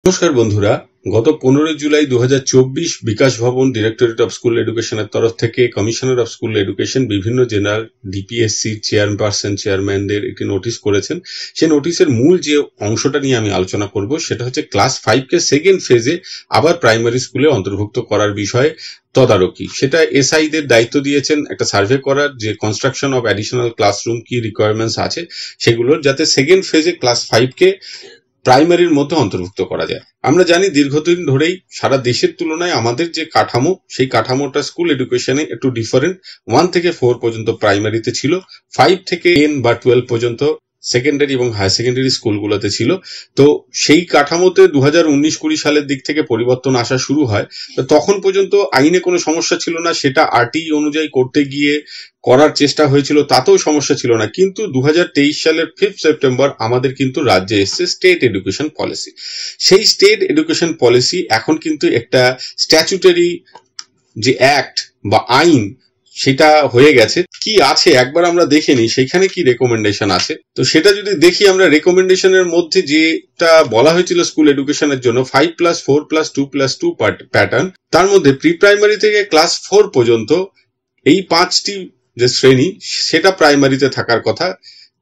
নমস্কার বন্ধুরা, গত 15 জুলাই 2024 বিকাশ ভবন ডিরেক্টরেট অফ স্কুল এডুকেশনের তরফ থেকে কমিশনার অফ স্কুল এডুকেশন বিভিন্ন জেনারেল ডিপিএসসি চেয়ারপারসন চেয়ারম্যানদের একটি নোটিশ করেছেন। সেই নোটিশের মূল যে অংশটা নিয়ে আমি আলোচনা করব সেটা হচ্ছে ক্লাস 5 কে সেকেন্ড ফেজে আবার প্রাইমারি স্কুলে অন্তর্ভুক্ত করার বিষয়ে তদারকি। সেটা এসআইদের দায়িত্ব দিয়েছেন একটা সার্ভে করার, যে কনস্ট্রাকশন অফ অ্যাডিশনাল ক্লাসরুম কি রিকোয়ারমেন্টস আছে সেগুলোর, যাতে সেকেন্ড ফেজে ক্লাস 5 কে প্রাইমারির মধ্যে অন্তর্ভুক্ত করা যায়। আমরা জানি দীর্ঘদিন ধরেই সারা দেশের তুলনায় আমাদের যে কাঠামো, সেই কাঠামোটা স্কুল এডুকেশনে একটু ডিফারেন্ট। 1 থেকে 4 পর্যন্ত প্রাইমারিতে ছিল, 5 থেকে 10 বা 12 পর্যন্ত সেকেন্ডারি এবং হায়ার সেকেন্ডারি স্কুলগুলোতে ছিল। তো সেই কাঠামোতে 2019-20 সালের দিক থেকে পরিবর্তন আসা শুরু হয়। তো তখন পর্যন্ত আইনে কোনো সমস্যা ছিল না, সেটা আরটি অনুযায়ী করতে গিয়ে করার চেষ্টা হয়েছিল, তাতেও সমস্যা ছিল না। কিন্তু 2023 সালের 5 সেপ্টেম্বর আমাদের কিন্তু রাজ্যে এসেছে স্টেট এডুকেশন পলিসি। সেই স্টেট এডুকেশন পলিসি এখন কিন্তু একটা স্ট্যাচুটারি যে অ্যাক্ট বা আইন সেটা হয়ে গেছে। কি আছে একবার আমরা দেখে নিই, সেখানে কি রেকমেন্ডেশন আছে। তো সেটা যদি দেখি আমরা, রেকমেন্ডেশনের মধ্যে যেটা বলা হয়েছিল স্কুল এডুকেশনের জন্য 5+4+2+2 প্যাটার্ন, তার মধ্যে প্রি প্রাইমারি থেকে ক্লাস 4 পর্যন্ত এই 5টি যে শ্রেণী সেটা প্রাইমারিতে থাকার কথা।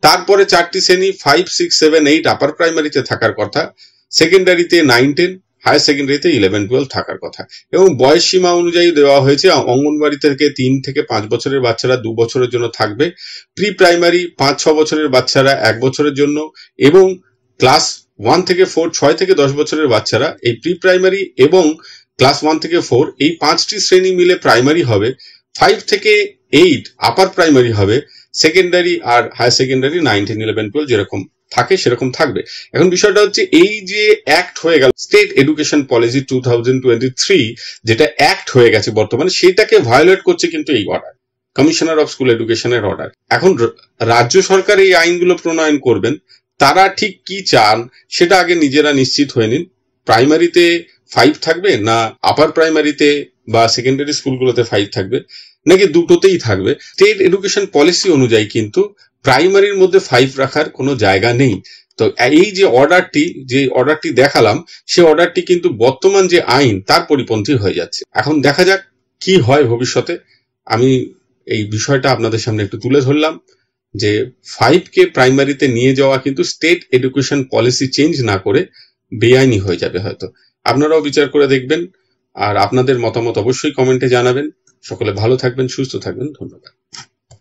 তারপরে 4টি শ্রেণী 5, 6, 7, 8 আপার প্রাইমারিতে থাকার কথা, সেকেন্ডারিতে 9, 10, হায়ার সেকেন্ডারিতে 11, 12 থাকার কথা। এবং বয়স সীমা অনুযায়ী দেওয়া হয়েছে, অঙ্গনবাড়ি থেকে 3 থেকে 5 বছরের বাচ্চারা 2 বছরের জন্য থাকবে, প্রি প্রাইমারি 5-6 বছরের বাচ্চারা 1 বছরের জন্য, এবং ক্লাস 1 থেকে 4 6 থেকে 10 বছরের বাচ্চারা এই প্রি প্রাইমারি এবং ক্লাস 1 থেকে 4 এই 5টি শ্রেণী মিলে প্রাইমারি হবে। 5 থেকে 8 আপার প্রাইমারি হবে, সেকেন্ডারি আর হায়ার সেকেন্ডারি 9, 10, 11, 12 যেরকম থাকে সেরকম থাকবে। এখন বিষয়টা হচ্ছে, এই যে অ্যাক্ট হয়ে গেল স্টেট এডুকেশন পলিসি 2023, যেটা অ্যাক্ট হয়ে গেছে বর্তমানে, সেটাকে ভায়োলেট করছে কিন্তু এই অর্ডার, কমিশনার অফ স্কুল এডুকেশনের অর্ডার। এখন রাজ্য সরকার এই আইনগুলো প্রণয়ন করবেন, তারা ঠিক কি চান সেটা আগে নিজেরা নিশ্চিত হয়ে নিন। প্রাইমারিতে 5 থাকবে, না আপার প্রাইমারিতে বা সেকেন্ডারি স্কুলগুলোতে 5 থাকবে, নাকি দুটোতেই থাকবে? স্টেট এডুকেশন পলিসি অনুযায়ী কিন্তু প্রাইমারির মধ্যে 5 রাখার কোনো জায়গা নেই। তো এই যে অর্ডারটি দেখালাম, সেই অর্ডারটি কিন্তু বর্তমান যে আইন তার পরিপন্থী হয়ে যাচ্ছে। এখন দেখা যাক কি হয় ভবিষ্যতে। আমি এই বিষয়টা আপনাদের সামনে একটু তুলে ধরলাম যে 5 কে প্রাইমারিতে নিয়ে যাওয়া কিন্তু স্টেট এডুকেশন পলিসি চেঞ্জ না করে বেআইনি হয়ে যাবে হয়তো। আপনারাও বিচার করে দেখবেন, আর আপনাদের মতামত অবশ্যই কমেন্টে জানাবেন। সকলে ভালো থাকবেন, সুস্থ থাকবেন, ধন্যবাদ।